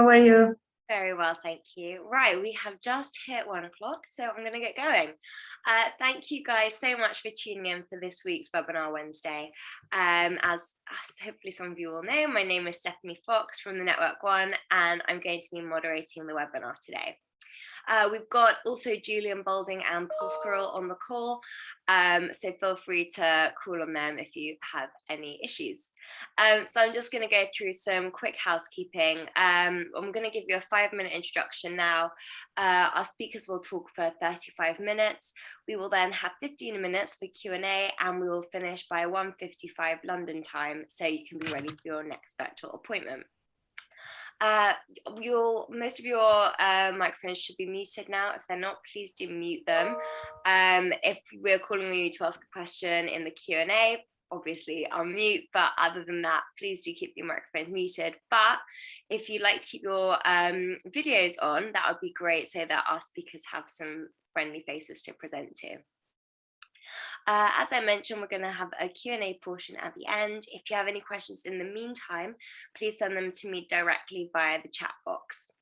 How are you? Very well, thank you. Right, we have just hit 1 o'clock, so I'm going to get going. Thank you guys so much for tuning in for this week's Webinar Wednesday. As hopefully some of you will know, my name is Stephanie Fox from the Network One, and I'm going to be moderating the webinar today. We've got also Julian Boulding and Paul Squirrel on the call, so feel free to call on them if you have any issues. So I'm just going to go through some quick housekeeping. I'm going to give you a 5-minute introduction now. Our speakers will talk for 35 minutes. We will then have 15 minutes for Q&A, and we will finish by 1:55 London time, so you can be ready for your next virtual appointment. Most of your microphones should be muted now. If they're not, please do mute them. If we're calling you to ask a question in the Q&A, obviously I'll mute, but other than that, please do keep your microphones muted. But if you'd like to keep your videos on, that would be great, so that our speakers have some friendly faces to present to. As I mentioned, we're going to have a Q&A portion at the end. If you have any questions in the meantime, please send them to me directly via the chat box.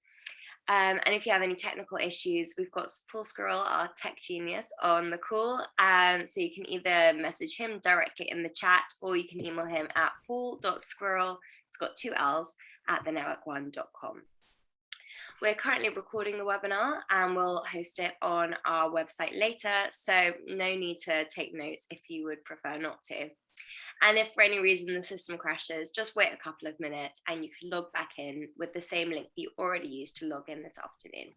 And if you have any technical issues, we've got Paul Squirrel, our tech genius, on the call. So you can either message him directly in the chat, or you can email him at paul.squirrel, it's got 2 L's, @thenetworkone.com. We're currently recording the webinar and we'll host it on our website later, so no need to take notes if you would prefer not to. And if for any reason the system crashes, just wait a couple of minutes and you can log back in with the same link that you already used to log in this afternoon.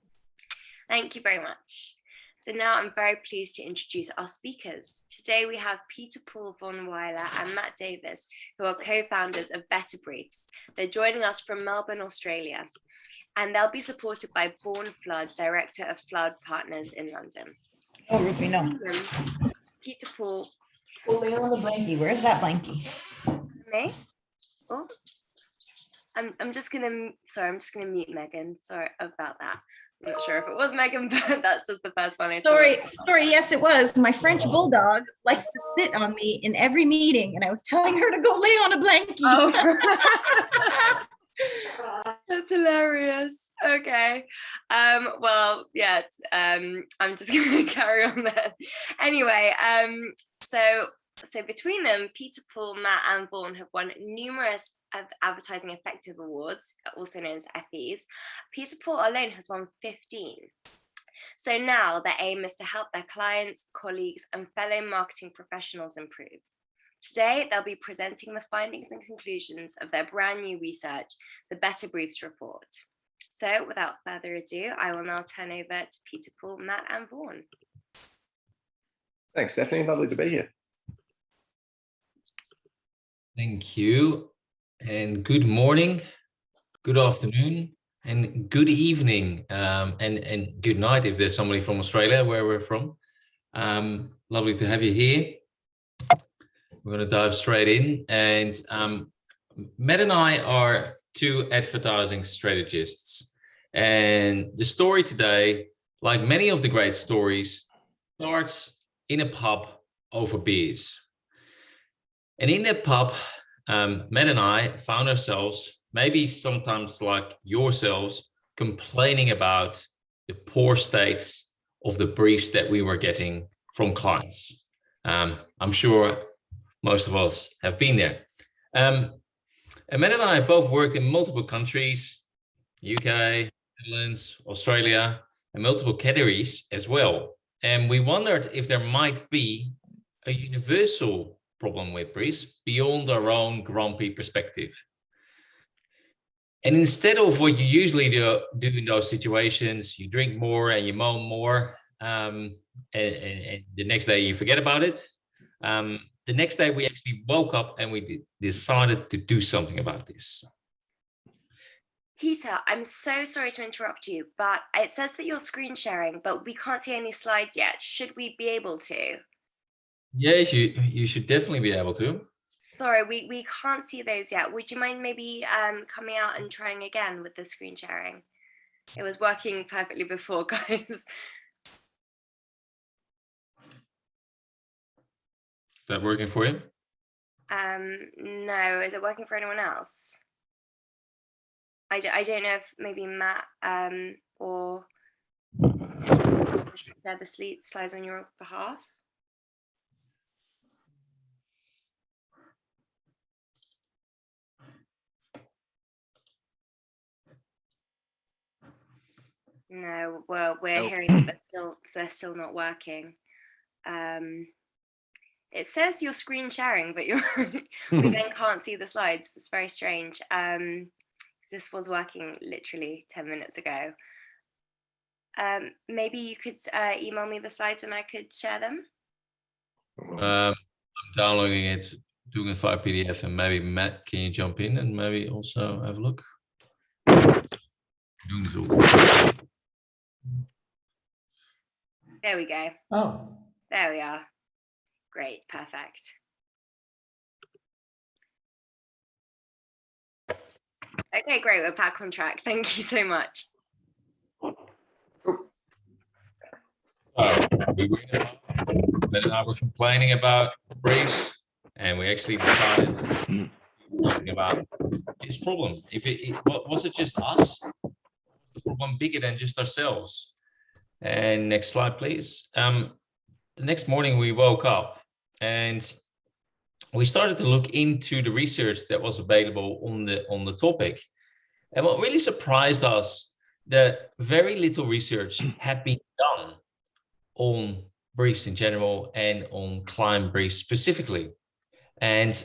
Thank you very much. So now I'm very pleased to introduce our speakers. Today we have Pieter-Paul, Vaughan, Weiler and Matt Davies, who are co-founders of Better Briefs. They're joining us from Melbourne, Australia, and they'll be supported by Vaughan Flood, Director of Flood Partners in London. Oh, we know. Pieter-Paul. Holding on the blankie. Where's that blankie? Me? Oh, I'm just gonna mute Megan. Sorry about that. I'm not sure if it was Megan, but that's just the first one I saw. Sorry, yes, it was. My French bulldog likes to sit on me in every meeting, and I was telling her to go lay on a blankie. Oh. That's hilarious. Okay. Well, yeah, I'm just gonna carry on there. Anyway, so between them, Pieter-Paul, Matt and Vaughan have won numerous advertising effective awards, also known as FEs. Pieter-Paul alone has won 15. So now their aim is to help their clients, colleagues and fellow marketing professionals improve. Today, they'll be presenting the findings and conclusions of their brand new research, the Better Briefs report. So without further ado, I will now turn over to Pieter-Paul, Matt and Vaughan. Thanks, Stephanie. Lovely to be here. Thank you. And good morning, good afternoon, and good evening, and good night if there's somebody from Australia, where we're from. Lovely to have you here. We're going to dive straight in, and Matt and I are 2 advertising strategists, and the story today, like many of the great stories, starts in a pub over beers. And in that pub, Matt and I found ourselves, maybe sometimes like yourselves, complaining about the poor state of the briefs that we were getting from clients. I'm sure most of us have been there. And Matt and I have both worked in multiple countries, UK, Netherlands, Australia, and multiple categories as well. And we wondered if there might be a universal problem with briefs beyond our own grumpy perspective. And instead of what you usually do in those situations, you drink more and you moan more, and the next day you forget about it. The next day we actually woke up and we decided to do something about this. Peter, I'm so sorry to interrupt you, but it says that you're screen sharing, but we can't see any slides yet. Should we be able to? Yes, you should definitely be able to. Sorry, we can't see those yet. Would you mind maybe coming out and trying again with the screen sharing? It was working perfectly before, guys. Is that working for you? No, is it working for anyone else? I don't know if maybe Matt or share the slides on your behalf. No, well, we're hearing that they're still not working. It says you're screen sharing, but you're we then can't see the slides. It's very strange. This was working literally 10 minutes ago. Maybe you could email me the slides and I could share them. I'm downloading it, doing it via PDF, and maybe Matt, can you jump in and maybe also have a look? Doing this all. There we go. Oh, There we are. Great, perfect. Okay, great. We're back on track. Thank you so much. I was complaining about briefs, and we actually decided something about this problem. Was it just us? The problem bigger than just ourselves? And next slide, please. The next morning we woke up and we started to look into the research that was available on the topic. And what really surprised us, that very little research had been done on briefs in general and on client briefs specifically. And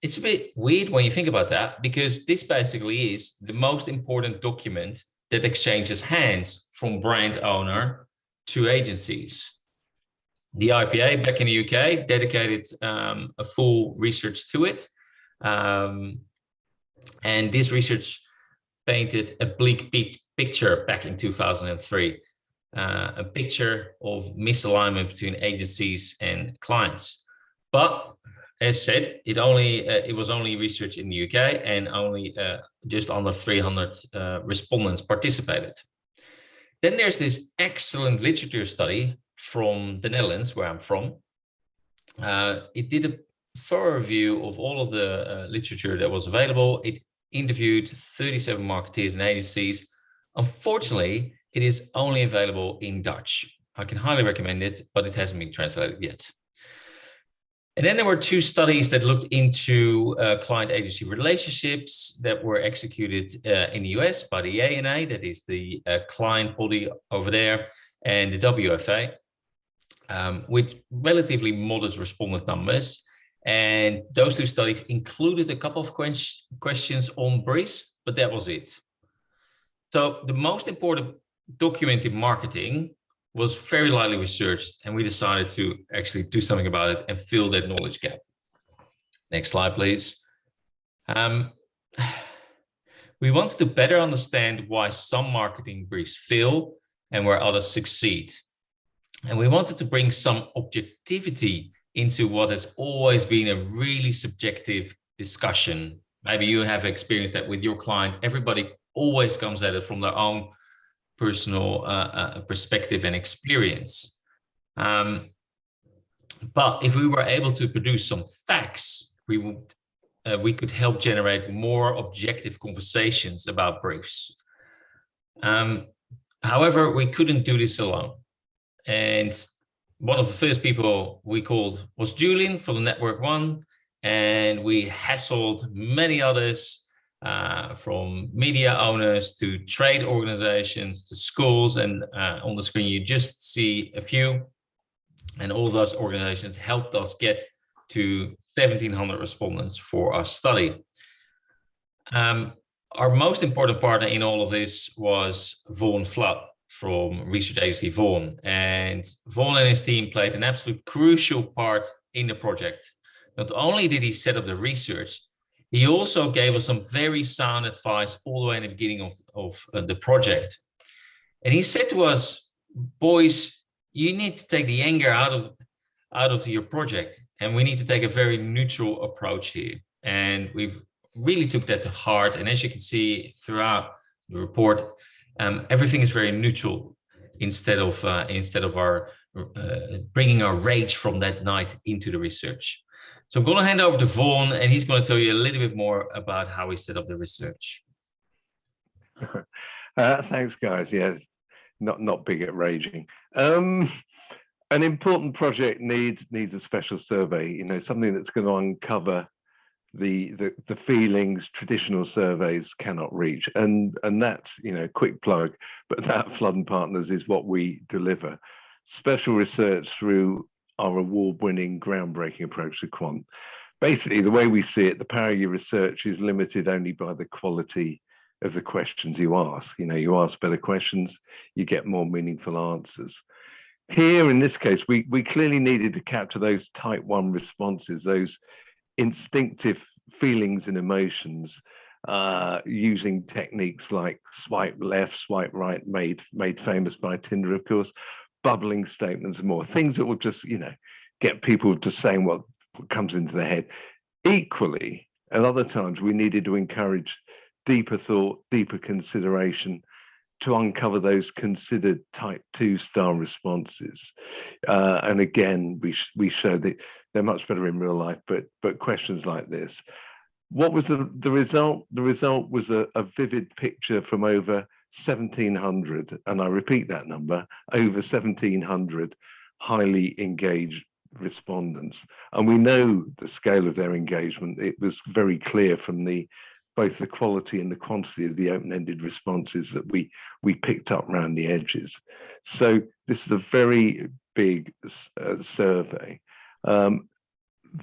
it's a bit weird when you think about that, because this basically is the most important document that exchanges hands from brand owner to agencies. The IPA back in the UK dedicated a full research to it. And this research painted a bleak picture back in 2003, a picture of misalignment between agencies and clients. But as said, it was only research in the UK, and only just under 300 respondents participated. Then there's this excellent literature study from the Netherlands, where I'm from. It did a thorough review of all of the literature that was available. It interviewed 37 marketeers and agencies. Unfortunately, it is only available in Dutch. I can highly recommend it, but it hasn't been translated yet. And then there were two studies that looked into client agency relationships that were executed in the US by the ANA, that is the client body over there, and the WFA, with relatively modest respondent numbers. And those two studies included a couple of questions on briefs, but that was it. So the most important document in marketing was very lightly researched, and we decided to actually do something about it and fill that knowledge gap. Next slide, please. We wanted to better understand why some marketing briefs fail and where others succeed. And we wanted to bring some objectivity into what has always been a really subjective discussion. Maybe you have experienced that with your client. Everybody always comes at it from their own personal perspective and experience. But if we were able to produce some facts, we could help generate more objective conversations about briefs. However, we couldn't do this alone. And one of the first people we called was Julian from the Network One, and we hassled many others, from media owners to trade organizations to schools, and on the screen you just see a few, and all of those organizations helped us get to 1,700 respondents for our study. Our most important partner in all of this was Vaughan from research agency Vaughan, and Vaughan and his team played an absolute crucial part in the project. Not only did he set up the research, he also gave us some very sound advice all the way in the beginning of the project. And he said to us, boys, you need to take the anger out of your project, and we need to take a very neutral approach here. And we've really took that to heart. And as you can see throughout the report, everything is very neutral instead of our bringing our rage from that night into the research. So I'm going to hand over to Vaughan, and he's going to tell you a little bit more about how we set up the research. Thanks, guys. Yeah, not big at raging. An important project needs a special survey. You know, something that's going to uncover the feelings traditional surveys cannot reach, and that's, you know, quick plug, but that Flood and Partners is what we deliver. Special research through our award-winning, groundbreaking approach to quant. Basically, the way we see it, the power of your research is limited only by the quality of the questions you ask. You know, you ask better questions, you get more meaningful answers. Here, in this case, we clearly needed to capture those type 1 responses, those instinctive feelings and emotions, using techniques like swipe left, swipe right, made famous by Tinder, of course, bubbling statements and more, things that will just, you know, get people to saying what comes into their head. Equally, at other times, we needed to encourage deeper thought, deeper consideration, to uncover those considered type 2 style responses. And again, we show that they're much better in real life, but questions like this. What was the result? The result was a vivid picture from over 1,700, and I repeat that number, over 1,700 highly engaged respondents. And we know the scale of their engagement. It was very clear from both the quality and the quantity of the open-ended responses that we picked up around the edges. So this is a very big survey.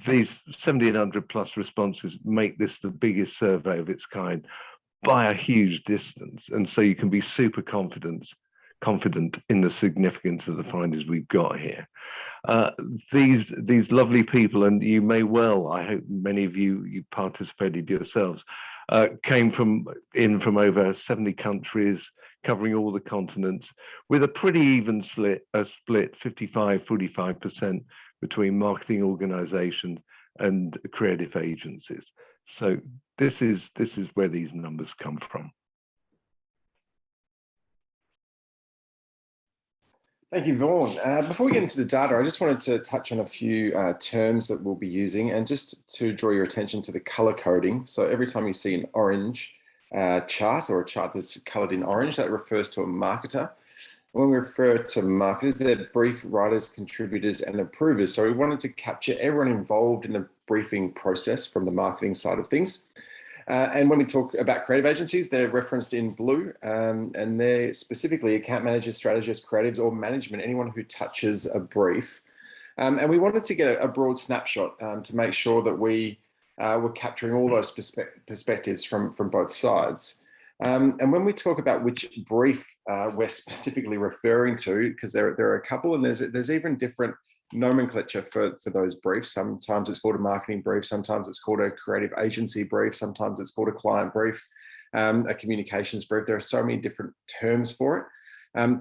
These 1,700 plus responses make this the biggest survey of its kind by a huge distance. And so you can be super confident in the significance of the findings we've got here. These lovely people, and you may well, I hope many of you participated yourselves, came from over 70 countries, covering all the continents, with a pretty even split 55-45% between marketing organizations and creative agencies. So this is where these numbers come from. Thank you, Vaughan. Before we get into the data, I just wanted to touch on a few terms that we'll be using, and just to draw your attention to the color coding. So every time you see an orange chart, or a chart that's colored in orange, that refers to a marketer. When we refer to marketers, they're brief writers, contributors, and approvers. So we wanted to capture everyone involved in the briefing process from the marketing side of things. And when we talk about creative agencies, they're referenced in blue, and they're specifically account managers, strategists, creatives, or management, anyone who touches a brief. And we wanted to get a broad snapshot to make sure that we were capturing all those perspectives from both sides. And when we talk about which brief we're specifically referring to, because there are a couple, and there's even different nomenclature for those briefs. Sometimes it's called a marketing brief, sometimes it's called a creative agency brief, sometimes it's called a client brief, a communications brief. There are so many different terms for it,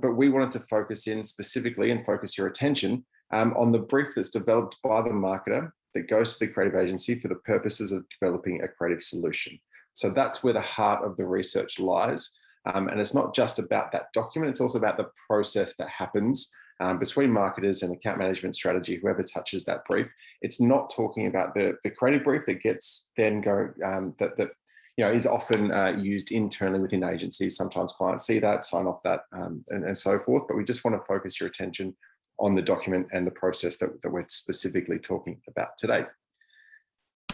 but we wanted to focus in specifically and focus your attention on the brief that's developed by the marketer that goes to the creative agency for the purposes of developing a creative solution. So that's where the heart of the research lies. And it's not just about that document, it's also about the process that happens between marketers and account management strategy, whoever touches that brief. It's not talking about the creative brief that gets then go, that is often used internally within agencies. Sometimes clients see that, sign off that, and so forth. But we just want to focus your attention on the document and the process that we're specifically talking about today.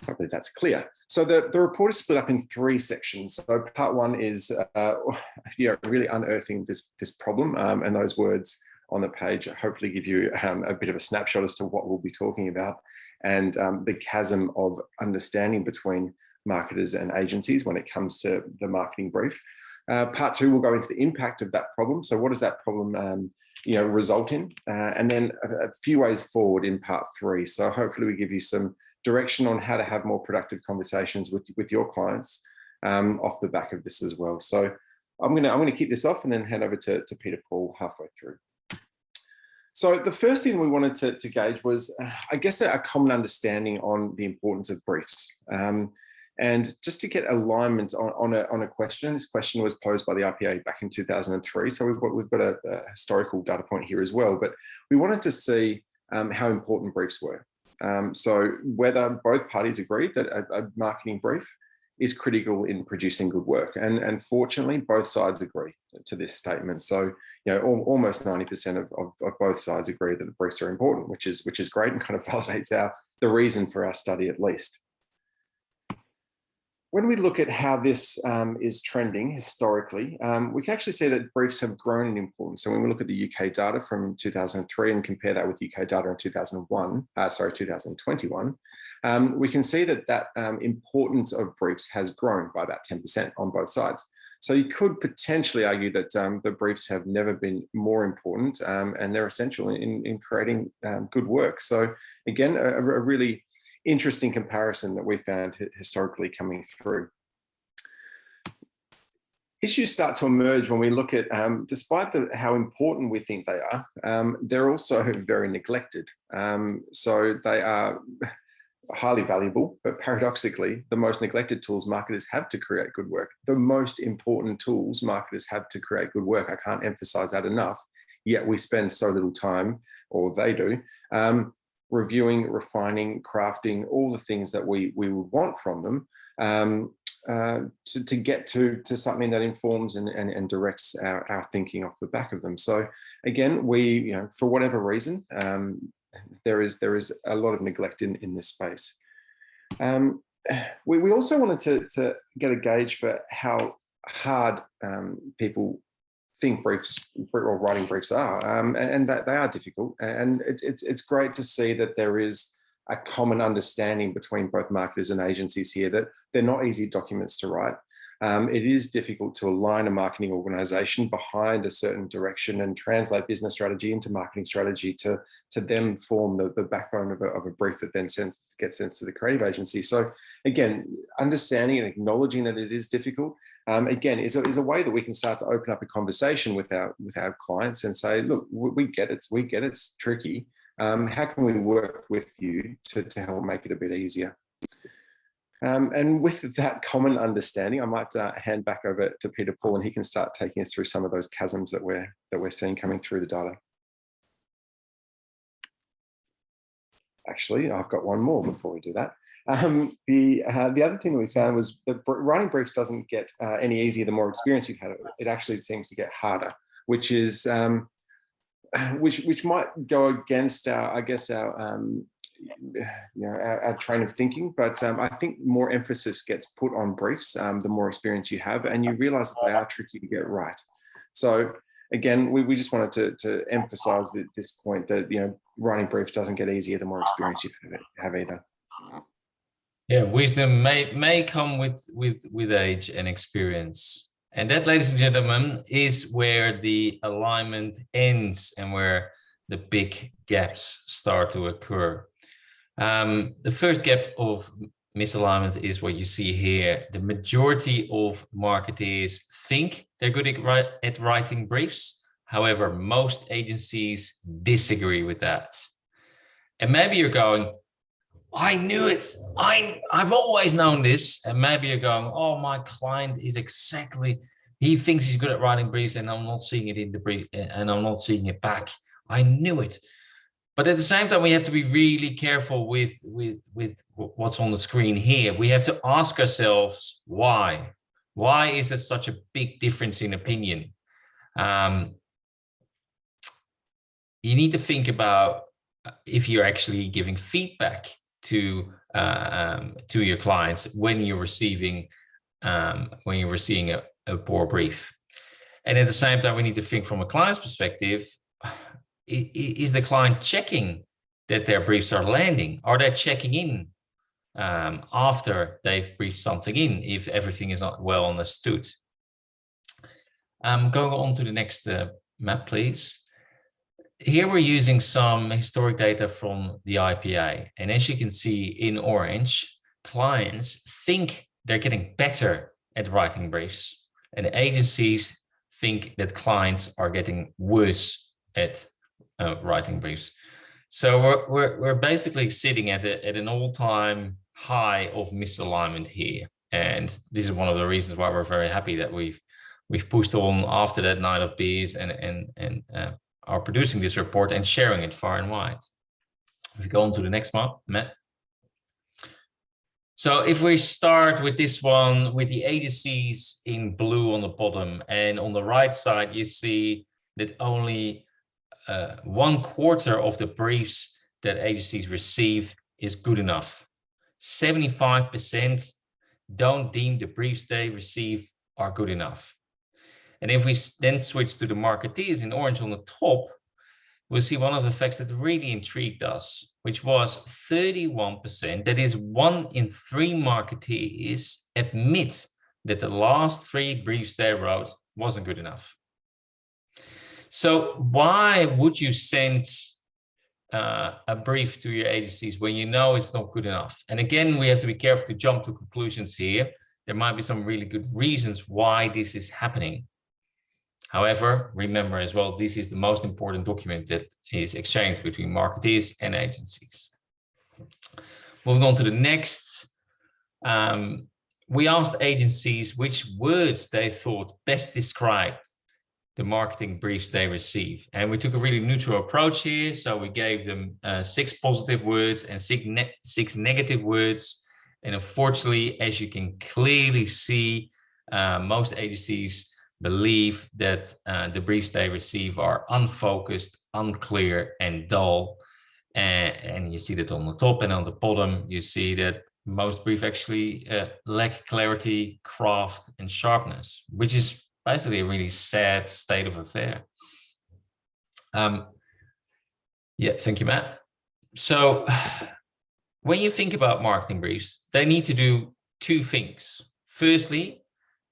Hopefully that's clear. So the report is split up in 3 sections. So part 1 is really unearthing this problem, and those words on the page hopefully give you a bit of a snapshot as to what we'll be talking about, and the chasm of understanding between marketers and agencies when it comes to the marketing brief. Part 2 will go into the impact of that problem. So what does that problem result in? And then a few ways forward in part 3. So hopefully we give you some direction on how to have more productive conversations with your clients off the back of this as well. So I'm gonna kick this off and then hand over to Pieter-Paul halfway through. So the first thing we wanted to gauge was, I guess, a common understanding on the importance of briefs. And just to get alignment on a question, this question was posed by the RPA back in 2003. So we've got a historical data point here as well, but we wanted to see how important briefs were. So whether both parties agreed that a marketing brief is critical in producing good work. And fortunately, both sides agree to this statement. So, almost 90% of both sides agree that the briefs are important, which is great and kind of validates the reason for our study at least. When we look at how this is trending historically, we can actually see that briefs have grown in importance. So when we look at the UK data from 2003 and compare that with UK data in 2021, we can see that importance of briefs has grown by about 10% on both sides. So you could potentially argue that the briefs have never been more important, and they're essential in creating good work. So again, a really interesting comparison that we found historically coming through. Issues start to emerge when we look at, despite how important we think they are, they're also very neglected. So they are highly valuable, but paradoxically, the most neglected tools marketers have to create good work. The most important tools marketers have to create good work. I can't emphasize that enough, yet we spend so little time, or they do, reviewing, refining, crafting, all the things that we would want from them to get to something that informs and directs our thinking off the back of them. So again, we, for whatever reason, there is a lot of neglect in this space. We also wanted to get a gauge for how hard people think briefs or writing briefs are, and that they are difficult. And it's great to see that there is a common understanding between both marketers and agencies here that they're not easy documents to write. It is difficult to align a marketing organization behind a certain direction and translate business strategy into marketing strategy to then form the backbone of a brief that then gets sent to the creative agency. So again, understanding and acknowledging that it is difficult, again, is a way that we can start to open up a conversation with our clients and say, look, we get it, it's tricky. How can we work with you to help make it a bit easier? And with that common understanding, I might hand back over to Pieter-Paul, and he can start taking us through some of those chasms that we're seeing coming through the data. Actually, I've got one more before we do that. The other thing that we found was that writing briefs doesn't get any easier the more experience you've had. It actually seems to get harder, which is which might go against our train of thinking, but I think more emphasis gets put on briefs the more experience you have, and you realize that they are tricky to get right. So again, we just wanted to emphasize this point that writing briefs doesn't get easier the more experience you have either. Yeah, wisdom may come with age and experience. And that, ladies and gentlemen, is where the alignment ends and where the big gaps start to occur. The first gap of misalignment is what you see here. The majority of marketers think they're good at writing briefs. However, most agencies disagree with that. And maybe you're going, I knew it. I've always known this. And maybe you're going, oh, my client is he thinks he's good at writing briefs, and I'm not seeing it in the brief, and I'm not seeing it back. I knew it. But at the same time, we have to be really careful with what's on the screen here. We have to ask ourselves why. Why is there such a big difference in opinion? You need to think about if you're actually giving feedback to your clients when you're receiving a poor brief. And at the same time, we need to think from a client's perspective. Is the client checking that their briefs are landing? Are they checking in after they've briefed something in, if everything is not well understood? Going on to the next map, please. Here we're using some historic data from the IPA. And as you can see in orange, clients think they're getting better at writing briefs, and agencies think that clients are getting worse at writing briefs. So we're basically sitting at an all-time high of misalignment here, and this is one of the reasons why we're very happy that we've pushed on after that night of bees and are producing this report and sharing it far and wide. If we go on to the next map. So if we start with this one, with the agencies in blue on the bottom, and on the right side, you see that only 1/4 of the briefs that agencies receive is good enough. 75% don't deem the briefs they receive are good enough. And if we then switch to the marketeers in orange on the top, we'll see one of the facts that really intrigued us, which was 31%, that is 1 in 3 marketeers admit that the last 3 briefs they wrote wasn't good enough. So why would you send a brief to your agencies when you know it's not good enough? And again, we have to be careful to jump to conclusions here. There might be some really good reasons why this is happening. However, remember as well, this is the most important document that is exchanged between marketeers and agencies. Moving on to the next, we asked agencies which words they thought best described the marketing briefs they receive. And we took a really neutral approach here. So we gave them 6 positive words and 6 negative words. And unfortunately, as you can clearly see, most agencies believe that the briefs they receive are unfocused, unclear, and dull. And you see that on the top, and on the bottom, you see that most briefs actually lack clarity, craft, and sharpness, which is basically a really sad state of affair. Yeah, thank you, Matt. So when you think about marketing briefs, they need to do 2 things. Firstly,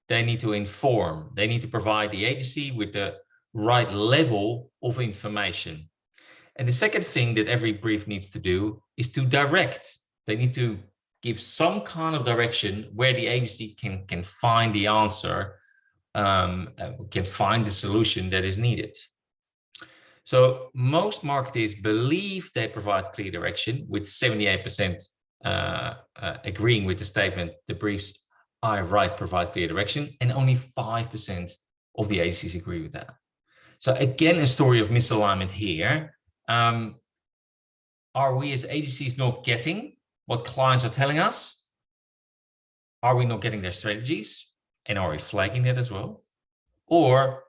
they need to inform. They need to provide the agency with the right level of information. And the second thing that every brief needs to do is to direct. They need to give some kind of direction where the agency can find the answer, can find the solution that is needed. So most marketers believe they provide clear direction, with 78% agreeing with the statement, the briefs I write provide clear direction, and only 5% of the agencies agree with that. So again, a story of misalignment here. Are we as agencies not getting what clients are telling us? Are we not getting their strategies? And are we flagging that as well? Or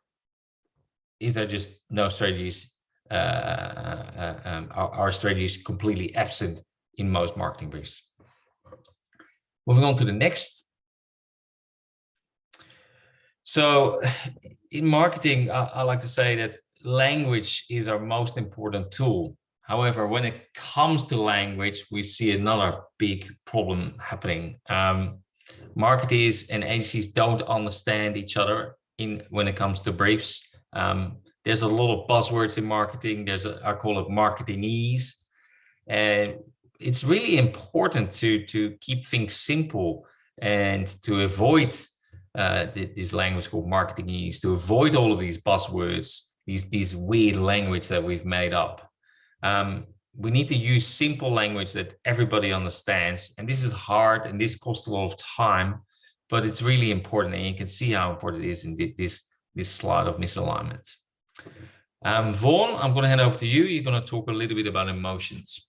is there just no strategies? Are strategies completely absent in most marketing briefs? Moving on to the next. So in marketing, I like to say that language is our most important tool. However, when it comes to language, we see another big problem happening. Marketers and agencies don't understand each other when it comes to briefs. There's a lot of buzzwords in marketing. I call it marketingese. And it's really important to keep things simple and to avoid this language called marketingese, to avoid all of these buzzwords, these weird language that we've made up. We need to use simple language that everybody understands. And this is hard and this costs a lot of time, but it's really important. And you can see how important it is in this slide of misalignment. Vaughan, I'm going to hand over to you. You're going to talk a little bit about emotions.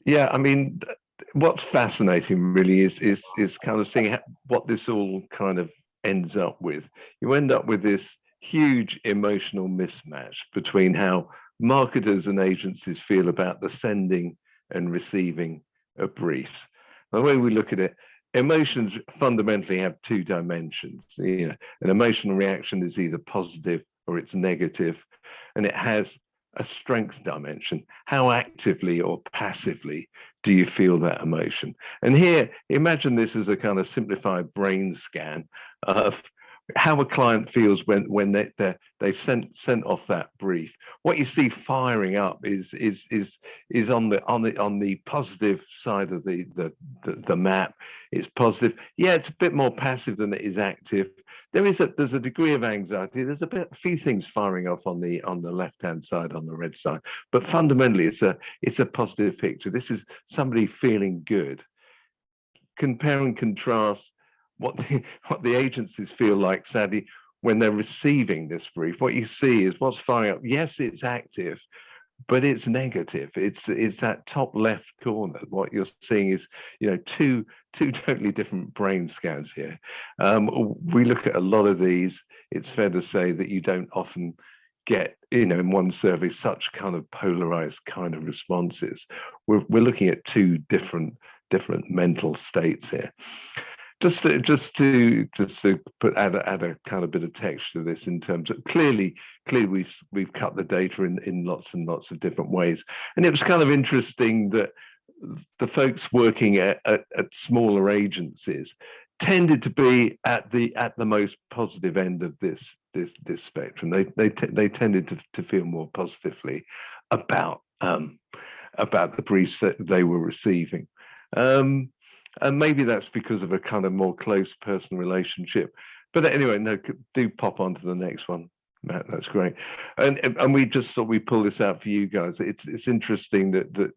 Yeah, I mean, what's fascinating really is kind of seeing what this all kind of ends up with. You end up with this huge emotional mismatch between how marketers and agencies feel about the sending and receiving of briefs. The way we look at it, emotions fundamentally have 2 dimensions. You know, an emotional reaction is either positive or it's negative, and it has a strength dimension. How actively or passively do you feel that emotion? And here, imagine this as a kind of simplified brain scan of how a client feels when they've sent off that brief. What you see firing up is on the positive side of the map. It's positive. Yeah, it's a bit more passive than it is active. There's a degree of anxiety. There's a few things firing off on the left-hand side, on the red side, but fundamentally it's a positive picture. This is somebody feeling good. Compare and contrast what the agencies feel like, sadly, when they're receiving this brief. What you see is what's firing up. Yes, it's active, but it's negative. It's that top left corner. What you're seeing is, two totally different brain scans here. We look at a lot of these. It's fair to say that you don't often get, in one survey, such kind of polarized kind of responses. We're looking at two different mental states here. Just to add a kind of bit of texture to this, in terms of clearly we've cut the data in lots and lots of different ways, and it was kind of interesting that the folks working at smaller agencies tended to be at the most positive end of this spectrum. They tended to feel more positively about the briefs that they were receiving. And maybe that's because of a kind of more close personal relationship. But anyway, no, do pop on to the next one, Matt. That's great. And we just thought we'd pull this out for you guys. It's interesting that the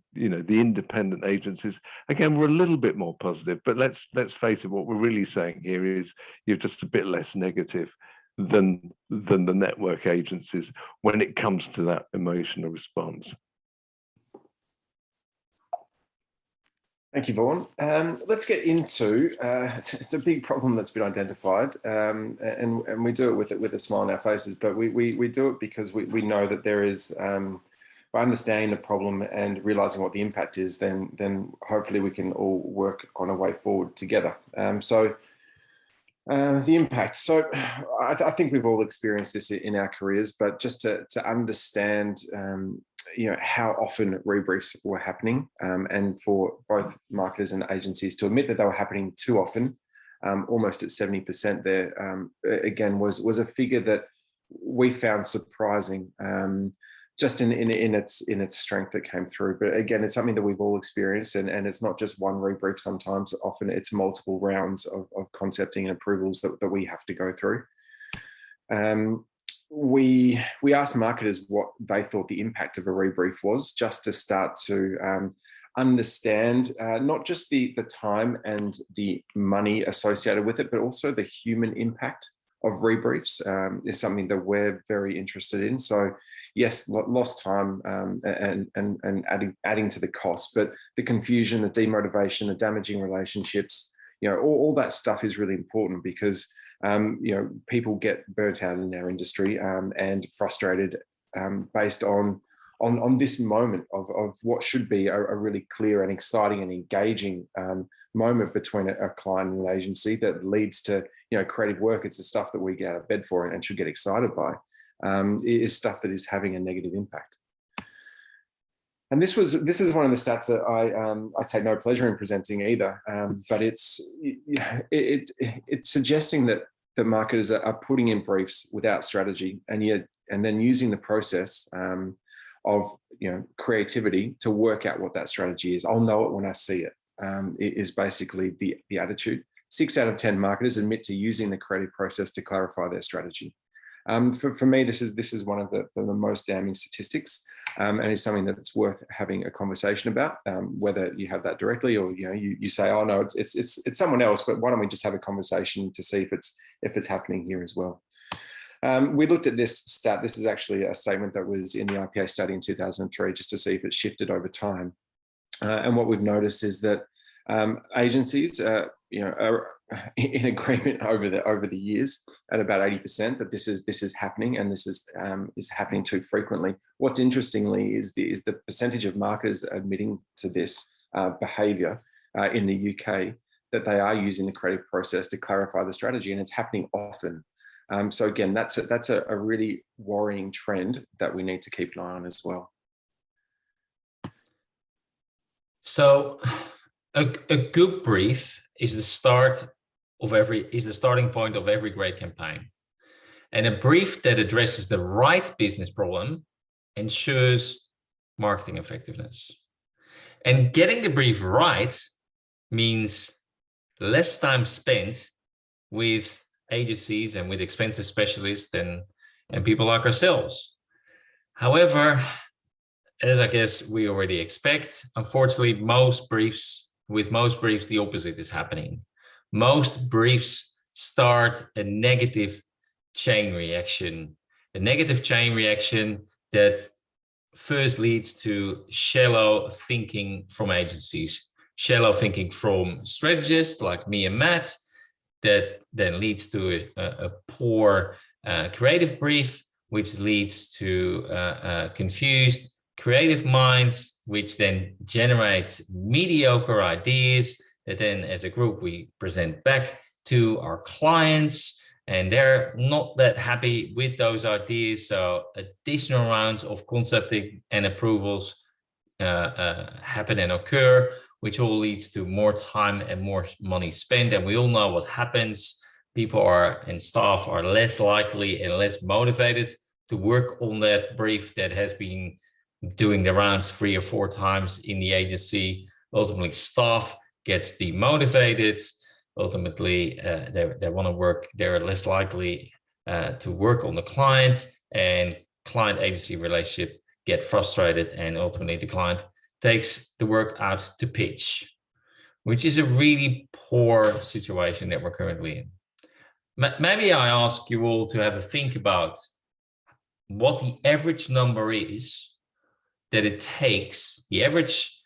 independent agencies, again, were a little bit more positive. But let's face it, what we're really saying here is you're just a bit less negative than the network agencies when it comes to that emotional response. Thank you, Vaughan. Let's get into it's a big problem that's been identified, and we do it with a smile on our faces. But we do it because we know that there is, by understanding the problem and realizing what the impact is, then hopefully we can all work on a way forward together. The impact. So I think we've all experienced this in our careers, but just to understand. How often rebriefs were happening, and for both marketers and agencies to admit that they were happening too often, almost at 70% there, again, was a figure that we found surprising, just in its strength that came through. But again, it's something that we've all experienced, and it's not just one rebrief. Sometimes, often it's multiple rounds of concepting and approvals that we have to go through. We asked marketers what they thought the impact of a rebrief was, just to start to understand not just the time and the money associated with it, but also the human impact of rebriefs is something that we're very interested in. So yes, lost time and adding to the cost, but the confusion, the demotivation, the damaging relationships, all that stuff is really important, because people get burnt out in our industry and frustrated based on this moment of what should be a really clear and exciting and engaging moment between a client and an agency that leads to creative work. It's the stuff that we get out of bed for and should get excited by. Is stuff that is having a negative impact. And this is one of the stats that I take no pleasure in presenting either, but it's suggesting that the marketers are putting in briefs without strategy, and then using the process of creativity to work out what that strategy is. I'll know it when I see it. It is basically the attitude. 6 out of 10 marketers admit to using the creative process to clarify their strategy. For me, this is one of the most damning statistics, and it's something that's worth having a conversation about, whether you have that directly or you say, oh no, it's someone else, but why don't we just have a conversation to see if it's happening here as well. We looked at this stat. This is actually a statement that was in the IPA study in 2003, just to see if it shifted over time. And what we've noticed is that agencies, are in agreement over the years at about 80% that this is happening, and this is happening too frequently. What's interestingly is the percentage of marketers admitting to this behaviour in the UK, that they are using the creative process to clarify the strategy, and it's happening often. So again, that's a really worrying trend that we need to keep an eye on as well. So a good brief is the starting point of every great campaign. And a brief that addresses the right business problem ensures marketing effectiveness. And getting the brief right means less time spent with agencies and with expensive specialists and people like ourselves. However, as I guess we already expect, unfortunately, with most briefs, the opposite is happening. Most briefs start a negative chain reaction that first leads to shallow thinking from agencies, shallow thinking from strategists like me and Matt, that then leads to a poor creative brief, which leads to confused creative minds, which then generate mediocre ideas that then as a group we present back to our clients, and they're not that happy with those ideas. So additional rounds of concepting and approvals happen and occur, which all leads to more time and more money spent. And we all know what happens. People and staff are less likely and less motivated to work on that brief that has been doing the rounds 3 or 4 times in the agency. Ultimately, staff gets demotivated. Ultimately, they want to work. They're less likely to work on the client, and client-agency relationship get frustrated, and ultimately the client takes the work out to pitch, which is a really poor situation that we're currently in. Maybe I ask you all to have a think about what the average number is that it takes, the average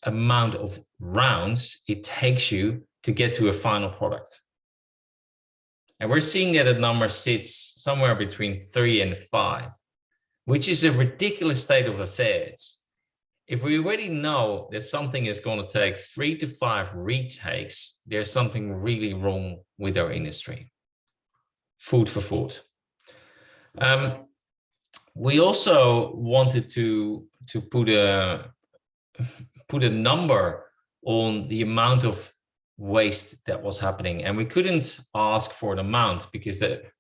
amount of rounds it takes you to get to a final product. And we're seeing that a number sits somewhere between 3 and 5, which is a ridiculous state of affairs. If we already know that something is going to take 3 to 5 retakes, there's something really wrong with our industry. Food for thought. We also wanted to put a number on the amount of waste that was happening, and we couldn't ask for an amount because it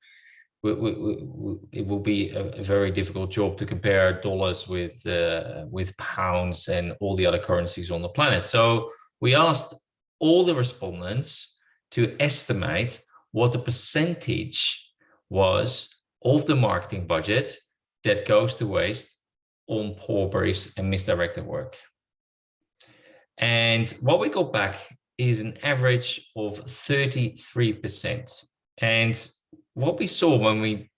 will be a very difficult job to compare dollars with pounds and all the other currencies on the planet. So we asked all the respondents to estimate what the percentage was of the marketing budget that goes to waste on poor briefs and misdirected work. And what we got back is an average of 33%. And what we saw when we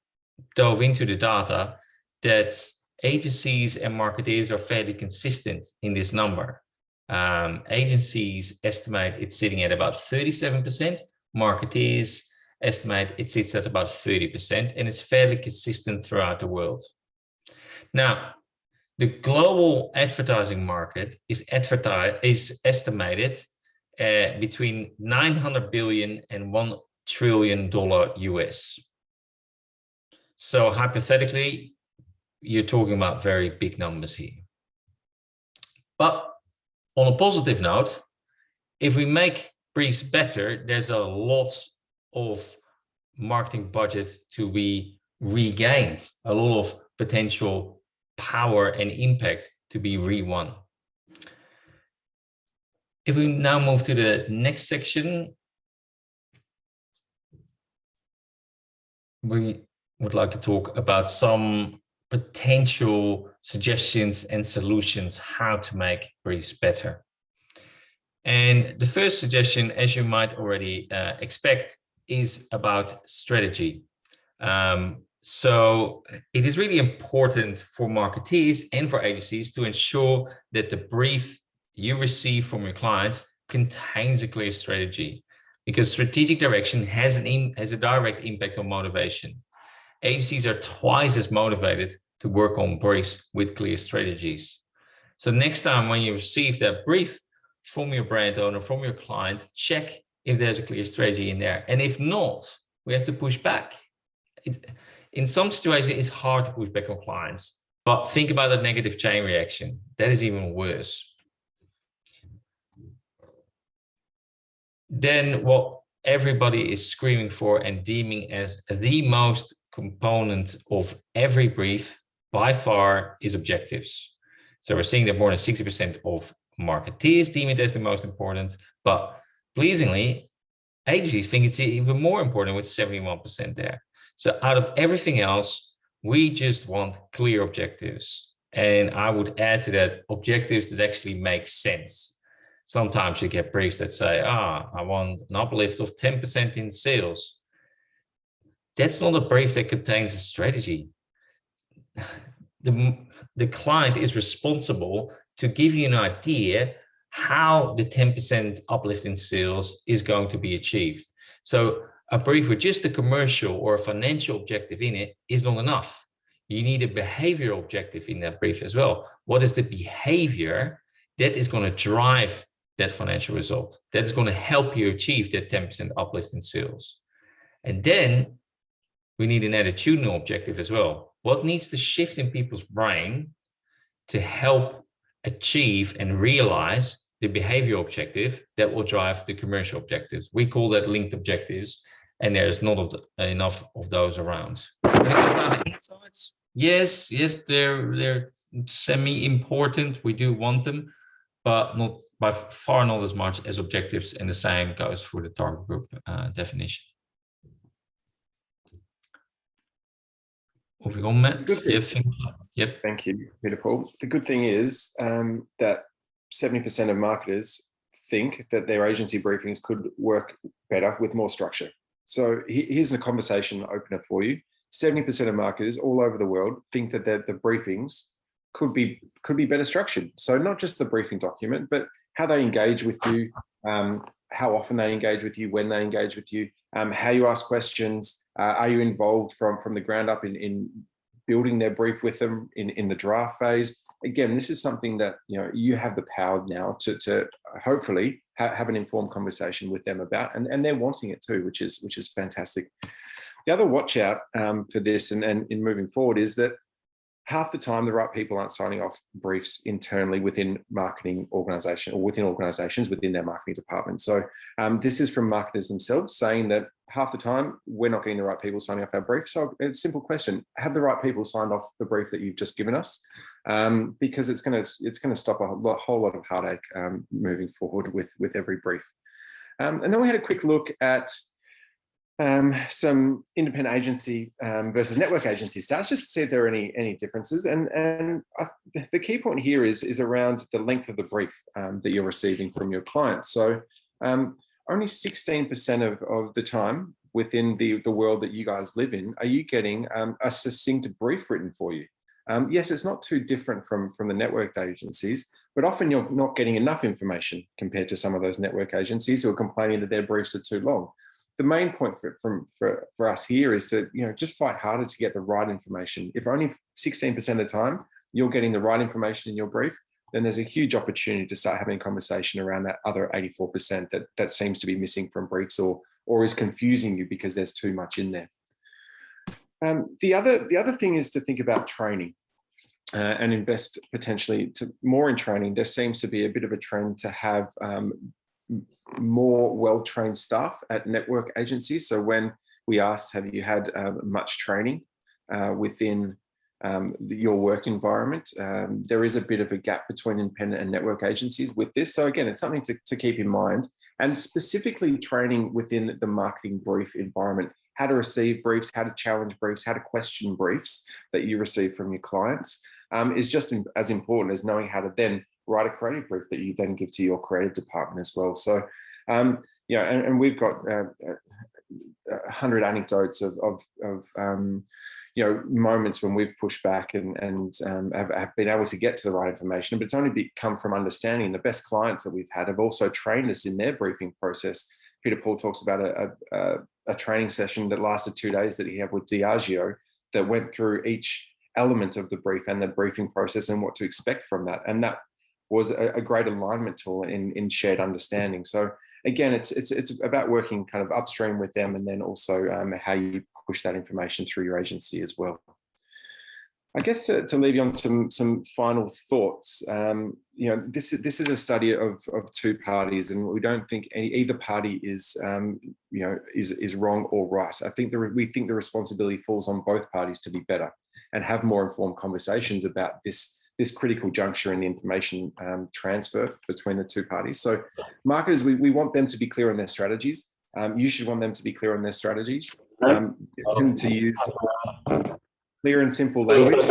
dove into the data, that agencies and marketers are fairly consistent in this number. Agencies estimate it's sitting at about 37%. Marketers estimate it sits at about 30%, and it's fairly consistent throughout the world. Now, the global advertising market is estimated between $900 billion and $1 trillion US. So hypothetically, you're talking about very big numbers here. But on a positive note, if we make briefs better, there's a lot of marketing budget to be regained, a lot of potential power and impact to be re-won. If we now move to the next section, we would like to talk about some potential suggestions and solutions how to make briefs better. And the first suggestion, as you might already expect, is about strategy. So it is really important for marketeers and for agencies to ensure that the brief you receive from your clients contains a clear strategy, because strategic direction has a direct impact on motivation. Agencies are twice as motivated to work on briefs with clear strategies. So next time when you receive that brief from your brand owner, from your client, check if there's a clear strategy in there. And if not, we have to push back. In some situations, it's hard to push back on clients, but think about the negative chain reaction. That is even worse. Then what everybody is screaming for and deeming as the most component of every brief by far is objectives. So we're seeing that more than 60% of marketeers deem it as the most important, but pleasingly, agencies think it's even more important with 71% there. So out of everything else, we just want clear objectives. And I would add to that objectives that actually make sense. Sometimes you get briefs that say, I want an uplift of 10% in sales. That's not a brief that contains a strategy. the client is responsible to give you an idea how the 10% uplift in sales is going to be achieved. So a brief with just a commercial or a financial objective in it is not enough. You need a behavioral objective in that brief as well. What is the behavior that is going to drive that financial result? That is going to help you achieve that 10% uplift in sales. And then we need an attitudinal objective as well. What needs to shift in people's brain to help achieve and realize the behavioral objective that will drive the commercial objectives? We call that linked objectives, and there's not enough of those around. When it comes down to insights, yes, they're semi-important. We do want them, but not by far not as much as objectives, and the same goes for the target group definition. Moving on, Matt. Yep. Thank you, Pieter-Paul. The good thing is that 70% of marketers think that their agency briefings could work better with more structure. So here's a conversation opener for you. 70% of marketers all over the world think that the briefings could be better structured. So not just the briefing document, but how they engage with you, how often they engage with you, when they engage with you, how you ask questions. Are you involved from the ground up in building their brief with them in the draft phase? Again, this is something that you have the power now to hopefully have an informed conversation with them about, and they're wanting it too, which is fantastic. The other watch out for this and in moving forward is that half the time the right people aren't signing off briefs internally within marketing organization or within organizations within their marketing department. So this is from marketers themselves saying that half the time we're not getting the right people signing off our brief. So it's a simple question: have the right people signed off the brief that you've just given us? Because it's going to stop a whole lot of heartache moving forward with every brief. And then we had a quick look at some independent agency versus network agency stats, just to see if there are any differences. And the key point here is around the length of the brief that you're receiving from your clients. So only 16% of the time within the world that you guys live in are you getting a succinct brief written for you. Yes, it's not too different from the networked agencies, but often you're not getting enough information compared to some of those network agencies who are complaining that their briefs are too long. The main point for us here is to just fight harder to get the right information. If only 16% of the time you're getting the right information in your brief, then there's a huge opportunity to start having a conversation around that other 84% that seems to be missing from briefs or is confusing you because there's too much in there. The other thing is to think about training and invest potentially more in training. There seems to be a bit of a trend to have more well-trained staff at network agencies. So when we asked, have you had much training within your work environment, there is a bit of a gap between independent and network agencies with this. So again, it's something to keep in mind, and specifically training within the marketing brief environment, how to receive briefs, how to challenge briefs, how to question briefs that you receive from your clients is just as important as knowing how to then write a creative brief that you then give to your creative department as well. So, and we've got 100 anecdotes of moments when we've pushed back and have been able to get to the right information, but it's only come from understanding. The best clients that we've had have also trained us in their briefing process. Pieter-Paul talks about a training session that lasted 2 days that he had with Diageo that went through each element of the brief and the briefing process and what to expect from that. And that was a great alignment tool in shared understanding. So again, it's about working kind of upstream with them, and then also how you push that information through your agency as well. I guess to leave you on some final thoughts, this is a study of two parties, and we don't think either party is wrong or right. I think we think the responsibility falls on both parties to be better and have more informed conversations about this critical juncture in the information transfer between the two parties. So marketers, we want them to be clear on their strategies. You should want them to be clear on their strategies, and to use clear and simple language.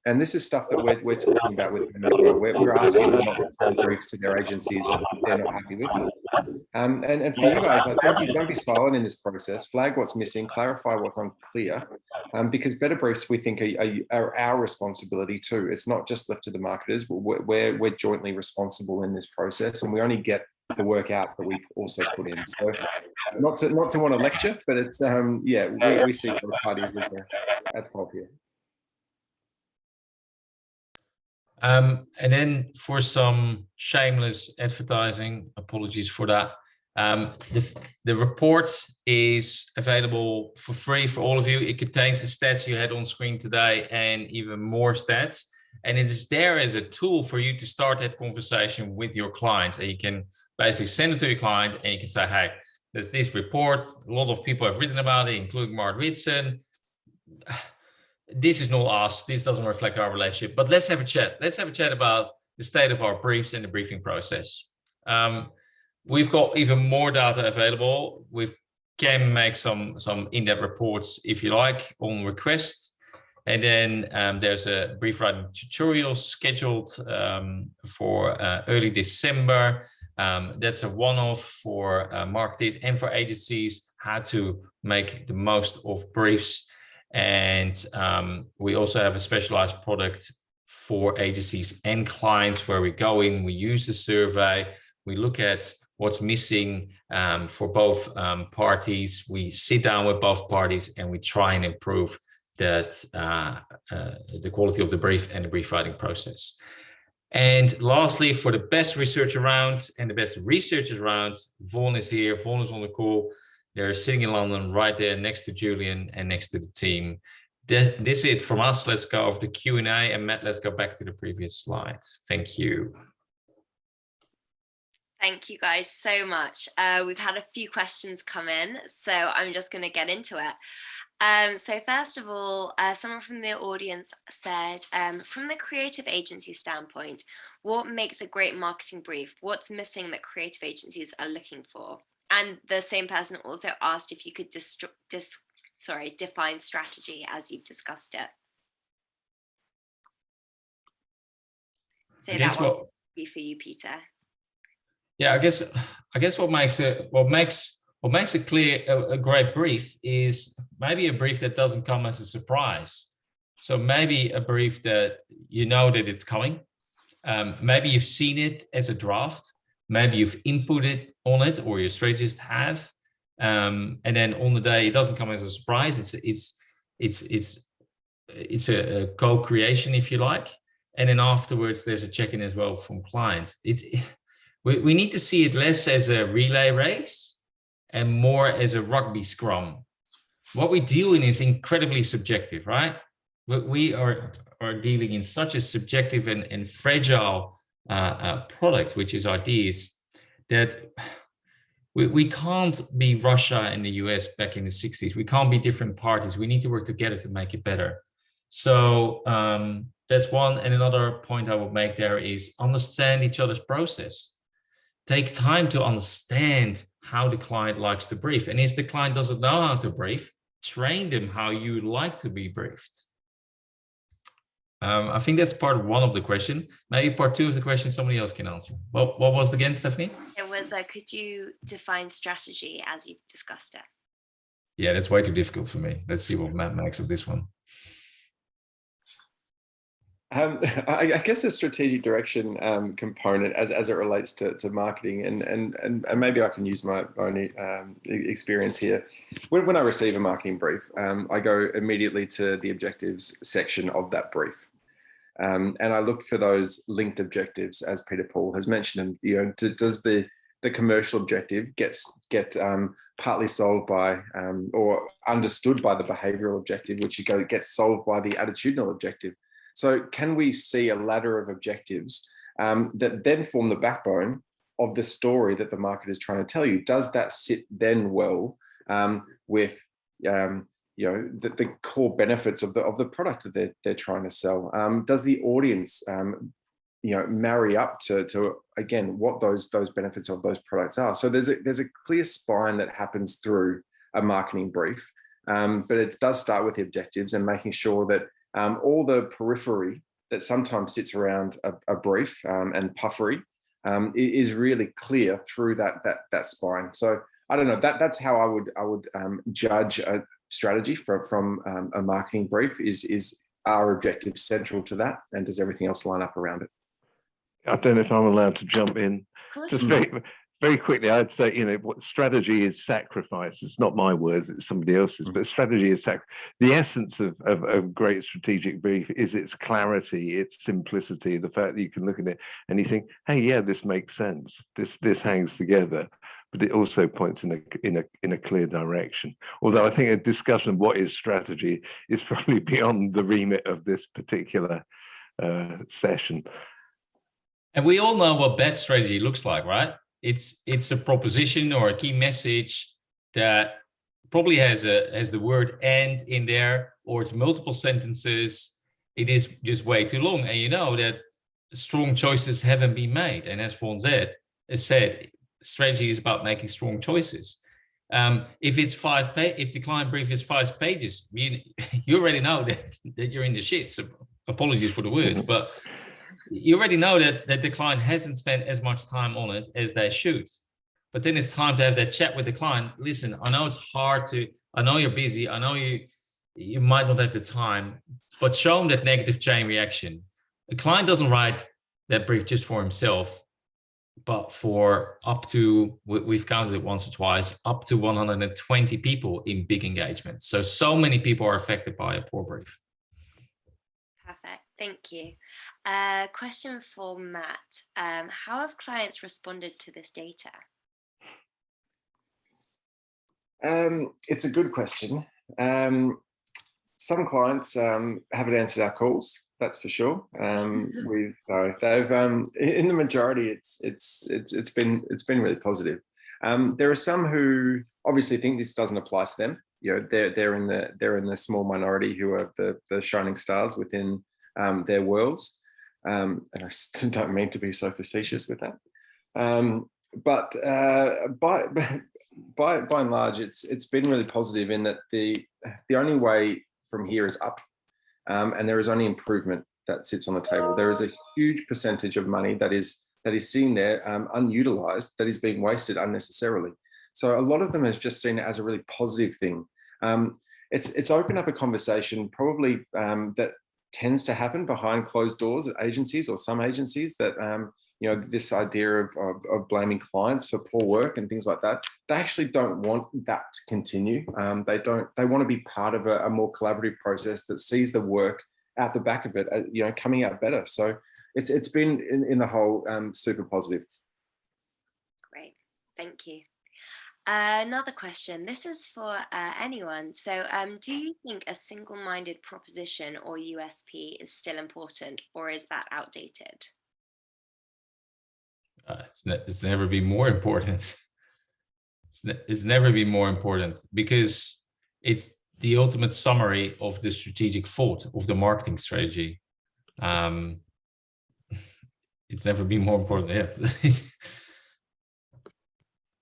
And this is stuff that we're talking about with them as well. We're asking them not to send briefs to their agencies that they're not happy with. And for you guys, don't be silent in this process. Flag what's missing, clarify what's unclear, because better briefs, we think, are our responsibility too. It's not just left to the marketers, but we're jointly responsible in this process, and we only get the work out that we also put in. So not to want to lecture, but it's we see both parties as at fault here. And then for some shameless advertising, apologies for that. The report is available for free for all of you. It contains the stats you had on screen today and even more stats. And it is there as a tool for you to start that conversation with your clients. And you can basically send it to your client and you can say, hey, there's this report. A lot of people have written about it, including Mark Ritson. This is not us. This doesn't reflect our relationship, but let's have a chat. Let's have a chat about the state of our briefs and the briefing process. We've got even more data available. We can make some in-depth reports if you like on request. And then there's a brief writing tutorial scheduled for early December. That's a one-off for marketers and for agencies, how to make the most of briefs. And we also have a specialized product for agencies and clients where we go in, we use the survey, we look at what's missing for both parties. We sit down with both parties and we try and improve that the quality of the brief and the brief writing process. And lastly, for the best research around and the best researchers around, Vaughan is here. Vaughan is on the call. They're sitting in London right there next to Julian and next to the team. This is it from us. Let's go over the Q&A, and Matt, let's go back to the previous slide. Thank you. Thank you guys so much. We've had a few questions come in, so I'm just going to get into it. So first of all, someone from the audience said, from the creative agency standpoint, what makes a great marketing brief? What's missing that creative agencies are looking for? And the same person also asked if you could define strategy as you've discussed it. So that one would be for you, Peter. Yeah, I guess what makes a great brief is maybe a brief that doesn't come as a surprise. So maybe a brief that you know that it's coming. Maybe you've seen it as a draft. Maybe you've inputted on it, or your strategist have, and then on the day it doesn't come as a surprise. It's a co-creation, if you like, and then afterwards there's a check-in as well from client. We need to see it less as a relay race and more as a rugby scrum. What we deal in is incredibly subjective, right? We are dealing in such a subjective and fragile product, which is ideas, that we can't be Russia and the US back in the 60s. We can't be different parties. We need to work together to make it better. So that's one. And another point I would make there is understand each other's process. Take time to understand how the client likes to brief. And if the client doesn't know how to brief, train them how you like to be briefed. I think that's part one of the question. Maybe part two of the question somebody else can answer. What was it again, Stephanie? It was, could you define strategy as you've discussed it? Yeah, that's way too difficult for me. Let's see what Matt makes of this one. I guess a strategic direction component as it relates to marketing, and maybe I can use my own experience here. When I receive a marketing brief, I go immediately to the objectives section of that brief. And I look for those linked objectives, as Pieter-Paul has mentioned. And does the commercial objective get partly solved by or understood by the behavioural objective, which gets solved by the attitudinal objective? So can we see a ladder of objectives that then form the backbone of the story that the market is trying to tell you? Does that sit then well with the core benefits of the product that they're trying to sell? Does the audience marry up to again what those benefits of those products are? So there's a clear spine that happens through a marketing brief, but it does start with the objectives and making sure that all the periphery that sometimes sits around a brief and puffery is really clear through that spine. So I don't know, that's how I would judge strategy from a marketing brief? Is our objective central to that, and does everything else line up around it? I don't know if I'm allowed to jump in. Just very quickly, I'd say, what strategy is sacrifice. It's not my words, it's somebody else's, but strategy is the essence of great strategic brief is its clarity, its simplicity, the fact that you can look at it and you think, hey, yeah, this makes sense. This hangs together, but it also points in a clear direction. Although I think a discussion of what is strategy is probably beyond the remit of this particular session. And we all know what bad strategy looks like, right? It's a proposition or a key message that probably has the word "and" in there, or it's multiple sentences. It is just way too long, and you know that strong choices haven't been made. And as Vaughan said, strategy is about making strong choices. If the client brief is 5 pages, you already know that you're in the shit. So apologies for the word, but you already know that the client hasn't spent as much time on it as they should. But then it's time to have that chat with the client. Listen, I know it's hard I know you're busy. I know you might not have the time, but show them that negative chain reaction. The client doesn't write that brief just for himself, but for up to, we've counted it once or twice, up to 120 people in big engagements. So many people are affected by a poor brief. Perfect. Thank you. Question for Matt. How have clients responded to this data? It's a good question. Some clients haven't answered our calls, that's for sure. They've in the majority, it's been really positive. There are some who obviously think this doesn't apply to them. They're in the small minority who are the shining stars within their worlds. And I don't mean to be so facetious with that. But by and large, it's been really positive in that the only way from here is up, and there is only improvement that sits on the table. There is a huge percentage of money that is sitting there unutilized, that is being wasted unnecessarily. So a lot of them has just seen it as a really positive thing. It's opened up a conversation probably that tends to happen behind closed doors at agencies, or some agencies, that this idea of blaming clients for poor work and things like that. They actually don't want that to continue. They want to be part of a more collaborative process that sees the work out the back of it, coming out better. So it's been in the whole super positive. Great, thank you. Another question. This is for anyone. So do you think a single-minded proposition or USP is still important, or is that outdated? It's never been more important. It's never been more important because it's the ultimate summary of the strategic thought of the marketing strategy. It's never been more important. Yeah.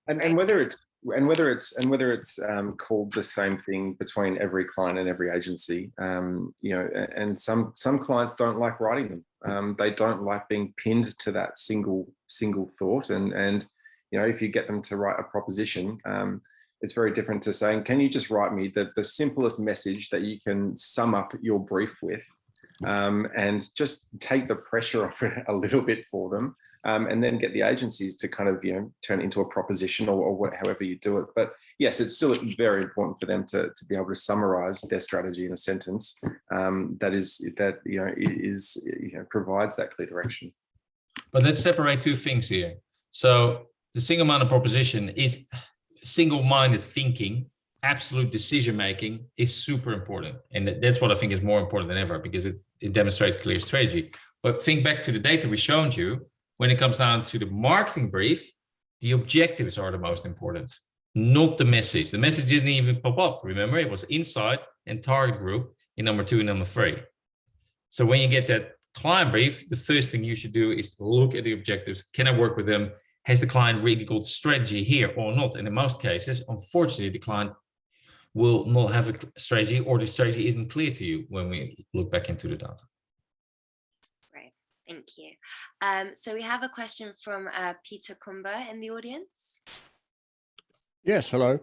And whether it's called the same thing between every client and every agency, and some clients don't like writing them. They don't like being pinned to that single thought. And if you get them to write a proposition, it's very different to saying, can you just write me the simplest message that you can sum up your brief with, and just take the pressure off it a little bit for them. And then get the agencies to kind of, turn it into a proposition or however you do it. But yes, it's still very important for them to be able to summarize their strategy in a sentence that provides that clear direction. But let's separate two things here. So the single-minded proposition is single-minded thinking. Absolute decision-making is super important. And that's what I think is more important than ever, because it demonstrates clear strategy. But think back to the data we showed you. When it comes down to the marketing brief, the objectives are the most important, not the message. The message didn't even pop up. Remember, it was insight and target group in number 2 and number 3. So when you get that client brief, the first thing you should do is look at the objectives. Can I work with them? Has the client really got strategy here or not? And in most cases, unfortunately, the client will not have a strategy, or the strategy isn't clear to you when we look back into the data. Thank you. So we have a question from Pieter-Paul in the audience. Yes, hello.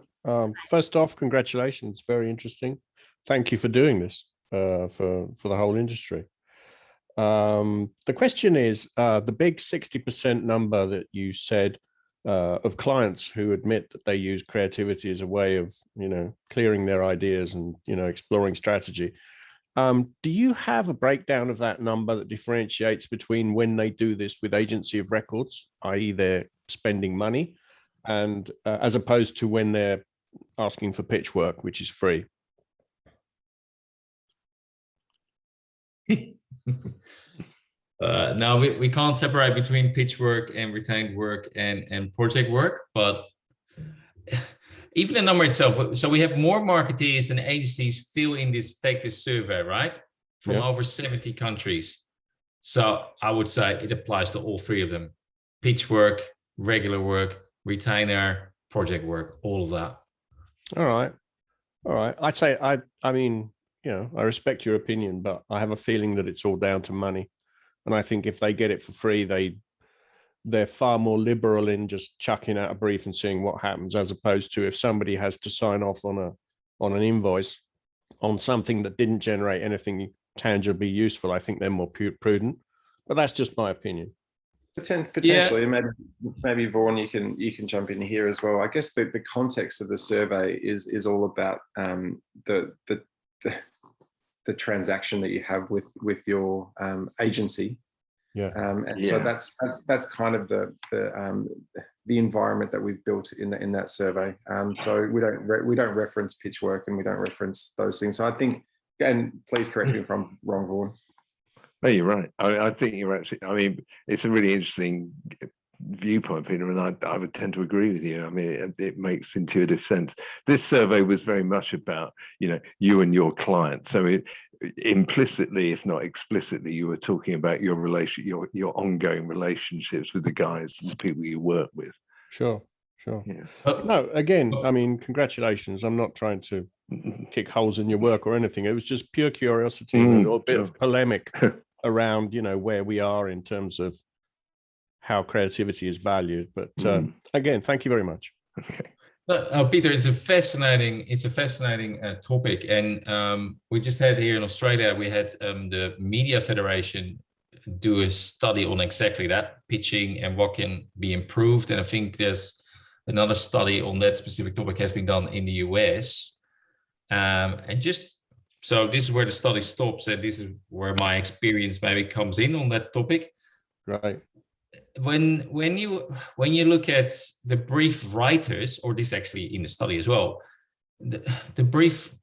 First off, congratulations. Very interesting. Thank you for doing this for the whole industry. The question is the big 60% number that you said of clients who admit that they use creativity as a way of, clearing their ideas and, exploring strategy. Do you have a breakdown of that number that differentiates between when they do this with agency of records, i.e. they're spending money, and as opposed to when they're asking for pitch work, which is free? No, we can't separate between pitch work and retained work and project work, but even the number itself. So we have more marketeers than agencies fill in take this survey, right? From over 70 countries. So I would say it applies to all three of them: pitch work, regular work, retainer, project work, all of that. All right. I'd say I mean, I respect your opinion, but I have a feeling that it's all down to money. And I think if they get it for free, they're far more liberal in just chucking out a brief and seeing what happens, as opposed to if somebody has to sign off on an invoice on something that didn't generate anything tangibly useful. I think they're more prudent, but that's just my opinion. Potentially, maybe Vaughan, you can jump in here as well. I guess the context of the survey is all about the transaction that you have with your agency. So that's kind of the environment that we've built in that survey. So we don't reference pitch work and we don't reference those things. So I think, and please correct me if I'm wrong, Vaughan. No, you're right. I think you're actually, it's a really interesting viewpoint, Peter, and I would tend to agree with you. It makes intuitive sense. This survey was very much about, you and your client. So it implicitly, if not explicitly, you were talking about your ongoing relationships with the guys and the people you work with. Sure. Yeah. No, again, congratulations. I'm not trying to kick holes in your work or anything. It was just pure curiosity and a bit of polemic around, where we are in terms of how creativity is valued. But again, thank you very much. Okay. Peter, it's a fascinating topic, and we just had here in Australia, we had the Media Federation do a study on exactly that, pitching and what can be improved. And I think there's another study on that specific topic has been done in the US. And just so this is where the study stops, and this is where my experience maybe comes in on that topic. Right. When you look at the brief writers, or this actually in the study as well, the brief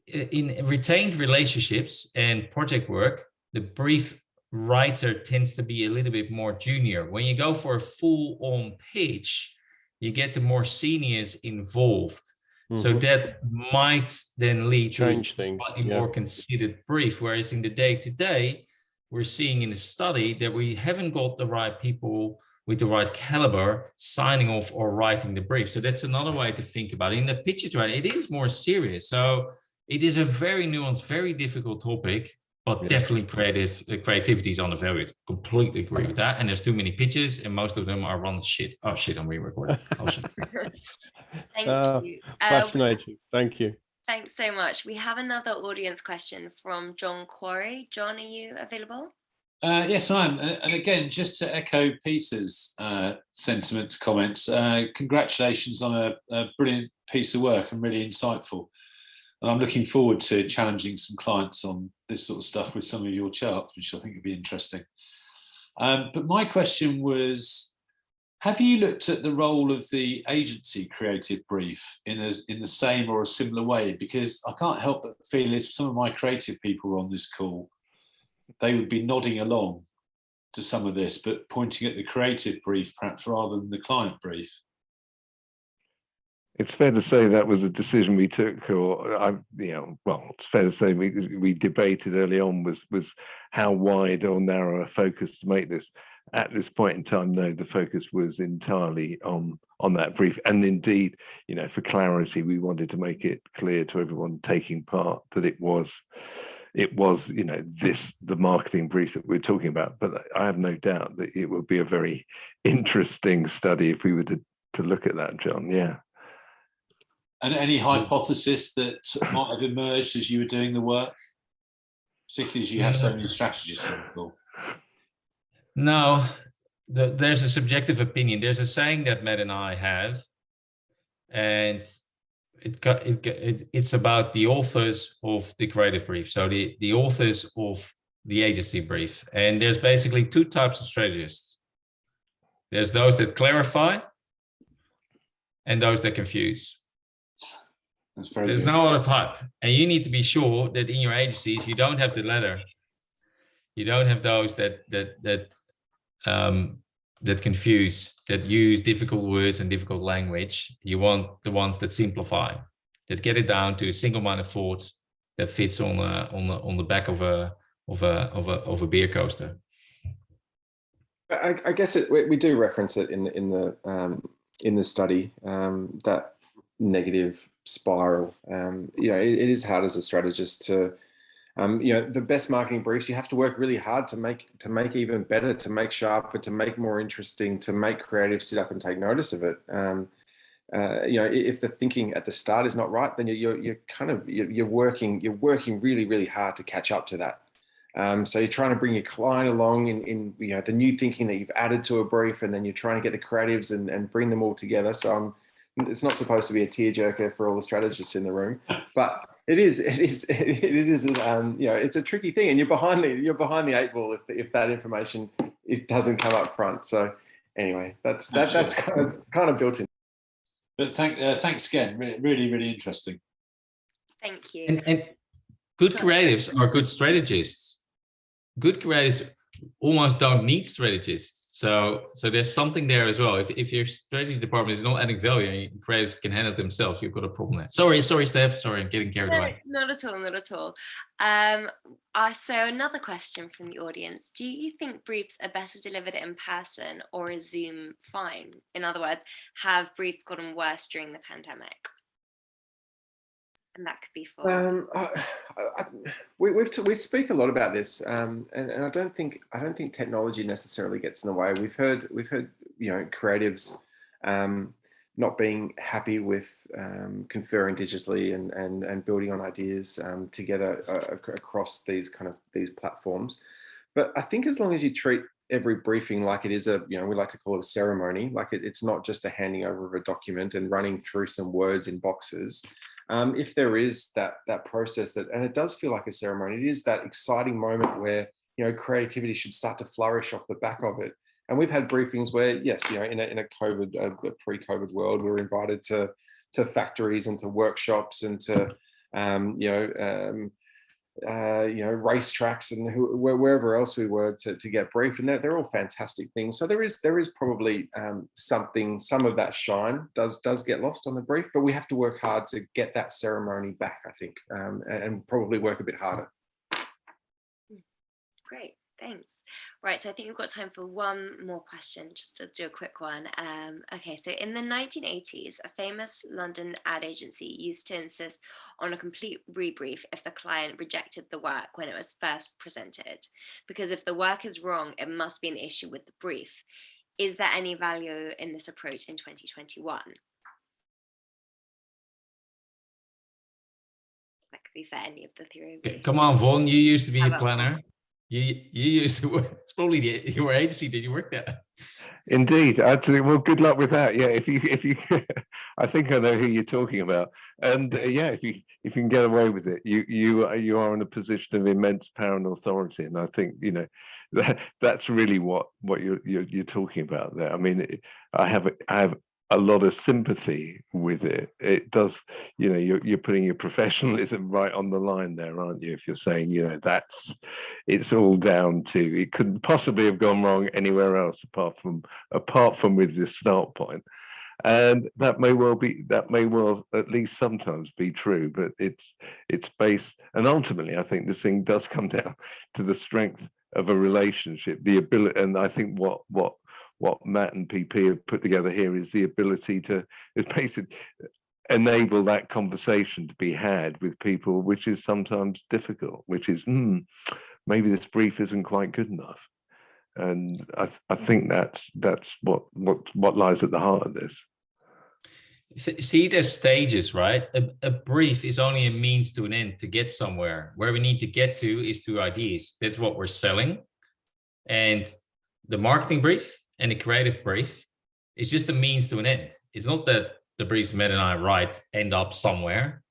in retained relationships and project work, the brief writer tends to be a little bit more junior. When you go for a full-on pitch, you get the more seniors involved. So that might then lead to a slightly more considered brief. Whereas in the day-to-day, we're seeing in the study that we haven't got the right people with the right caliber signing off or writing the brief. So that's another way to think about it. In the pitch writing, it is more serious. So it is a very nuanced, very difficult topic, but definitely creativity is undervalued. Completely agree with that. And there's too many pitches, and most of them are run shit. Oh shit, I'm re-recording. Oh shit. Thank you. Fascinating. Thank you. Thanks so much. We have another audience question from John Quarry. John, are you available? Yes, I am. And again, just to echo Peter's sentiments, comments, congratulations on a brilliant piece of work and really insightful. And I'm looking forward to challenging some clients on this sort of stuff with some of your charts, which I think would be interesting. But my question was, have you looked at the role of the agency creative brief in the same or a similar way? Because I can't help but feel if some of my creative people were on this call, they would be nodding along to some of this, but pointing at the creative brief perhaps rather than the client brief. It's fair to say that was a decision we took, or it's fair to say we debated early on was how wide or narrow a focus to make this. At this point in time, no, the focus was entirely on that brief, and indeed, for clarity, we wanted to make it clear to everyone taking part that it was the marketing brief that we're talking about. But I have no doubt that it would be a very interesting study if we were to look at that, John. Yeah. And any hypothesis that might have emerged as you were doing the work, particularly as you have so many strategists on the call? No, there's a subjective opinion. There's a saying that Matt and I have, and it's about the authors of the creative brief. So the authors of the agency brief. And there's basically two types of strategists. There's those that clarify and those that confuse. There's no other type. And you need to be sure that in your agencies, you don't have the latter. You don't have those that confuse, that use difficult words and difficult language. You want the ones that simplify, that get it down to a single-minded thought that fits on the back of a beer coaster. I guess we do reference it in the study, that negative spiral. It is hard as a strategist to, the best marketing briefs, you have to work really hard to make even better, to make sharper, to make more interesting, to make creatives sit up and take notice of it. If the thinking at the start is not right, then you're working really, really hard to catch up to that. So you're trying to bring your client along in the new thinking that you've added to a brief, and then you're trying to get the creatives and bring them all together. So it's not supposed to be a tearjerker for all the strategists in the room, but it is. It's a tricky thing, and you're behind the eight ball if that information doesn't come up front. So anyway, that's kind of built in. But thanks again. Really, really interesting. Thank you. And good creatives are good strategists. Good creatives almost don't need strategists. So there's something there as well. If your strategy department is not adding value and creatives can handle it themselves, you've got a problem there. Sorry, Steph. Sorry, I'm getting carried away. Not at all. So another question from the audience. Do you think briefs are better delivered in person or is Zoom fine? In other words, have briefs gotten worse during the pandemic? And that could be for. We speak a lot about this, and I don't think technology necessarily gets in the way. We've heard creatives not being happy with conferring digitally and building on ideas together across these platforms. But I think as long as you treat every briefing like it is we like to call it a ceremony, like it's not just a handing over of a document and running through some words in boxes. If there is that process and it does feel like a ceremony, it is that exciting moment where creativity should start to flourish off the back of it. And we've had briefings where, yes, in a pre-COVID world, we were invited to factories and to workshops and to racetracks and wherever else we were to get briefed, and they're all fantastic things. So there is probably some of that shine does get lost on the brief, but we have to work hard to get that ceremony back, I think, and probably work a bit harder. Great, thanks. Right, so I think we've got time for one more question, just to do a quick one. Okay, so in the 1980s, a famous London ad agency used to insist on a complete rebrief if the client rejected the work when it was first presented, because if the work is wrong, it must be an issue with the brief. Is there any value in this approach in 2021? That could be for any of the theory. Come on, Vaughan, you used to be a planner. You used to work. It's probably your agency that you worked at. Indeed, actually. Well, good luck with that. Yeah, if you, I think I know who you're talking about. And if you can get away with it, you are in a position of immense power and authority. And I think that's really what you're talking about there. I mean, I have a lot of sympathy with it. It does, you're putting your professionalism right on the line there, aren't you? If you're saying, it's all down to, it couldn't possibly have gone wrong anywhere else apart from with this start point. And that may well at least sometimes be true, but it's based, and ultimately I think this thing does come down to the strength of a relationship, the ability, and I think what Matt and PP have put together here is the ability to basically enable that conversation to be had with people, which is sometimes difficult, which is maybe this brief isn't quite good enough. And I think that's what lies at the heart of this. See, there's stages, right? A brief is only a means to an end to get somewhere. Where we need to get to is through ideas. That's what we're selling. And the marketing brief and the creative brief is just a means to an end. It's not that the briefs Matt and I write end up somewhere.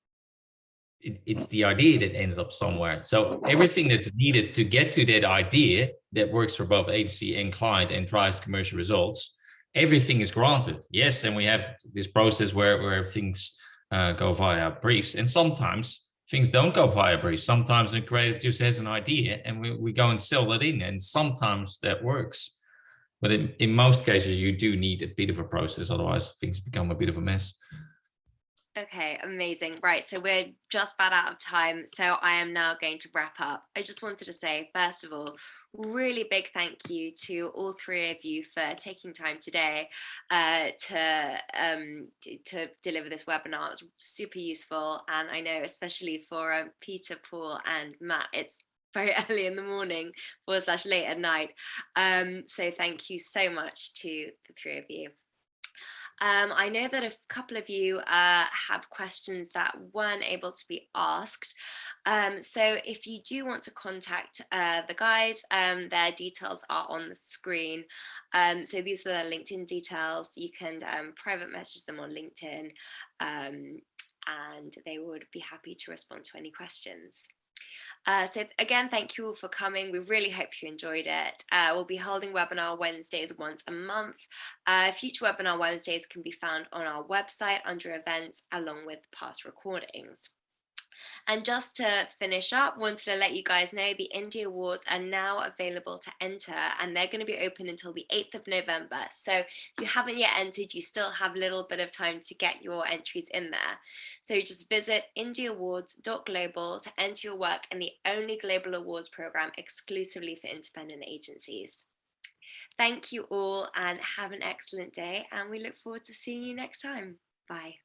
It's the idea that ends up somewhere. So everything that's needed to get to that idea that works for both agency and client and drives commercial results, everything is granted. Yes, and we have this process where things go via briefs, and sometimes things don't go via briefs. Sometimes the creative just has an idea and we go and sell that in, and sometimes that works. But in most cases, you do need a bit of a process, otherwise things become a bit of a mess. Okay, amazing. Right, so we're just about out of time, so I am now going to wrap up. I just wanted to say, first of all, really big thank you to all three of you for taking time today to deliver this webinar. It's super useful, and I know especially for Peter, Paul, and Matt, it's very early in the morning / late at night. So thank you so much to the three of you. I know that a couple of you have questions that weren't able to be asked. So if you do want to contact the guys, their details are on the screen. So these are their LinkedIn details. You can private message them on LinkedIn, and they would be happy to respond to any questions. So again, thank you all for coming. We really hope you enjoyed it. We'll be holding webinar Wednesdays once a month. Future webinar Wednesdays can be found on our website under events, along with past recordings. And just to finish up, wanted to let you guys know the Indie Awards are now available to enter, and they're going to be open until the 8th of November. So if you haven't yet entered, you still have a little bit of time to get your entries in there. So just visit indieawards.global to enter your work in the only global awards program exclusively for independent agencies. Thank you all and have an excellent day, and we look forward to seeing you next time. Bye.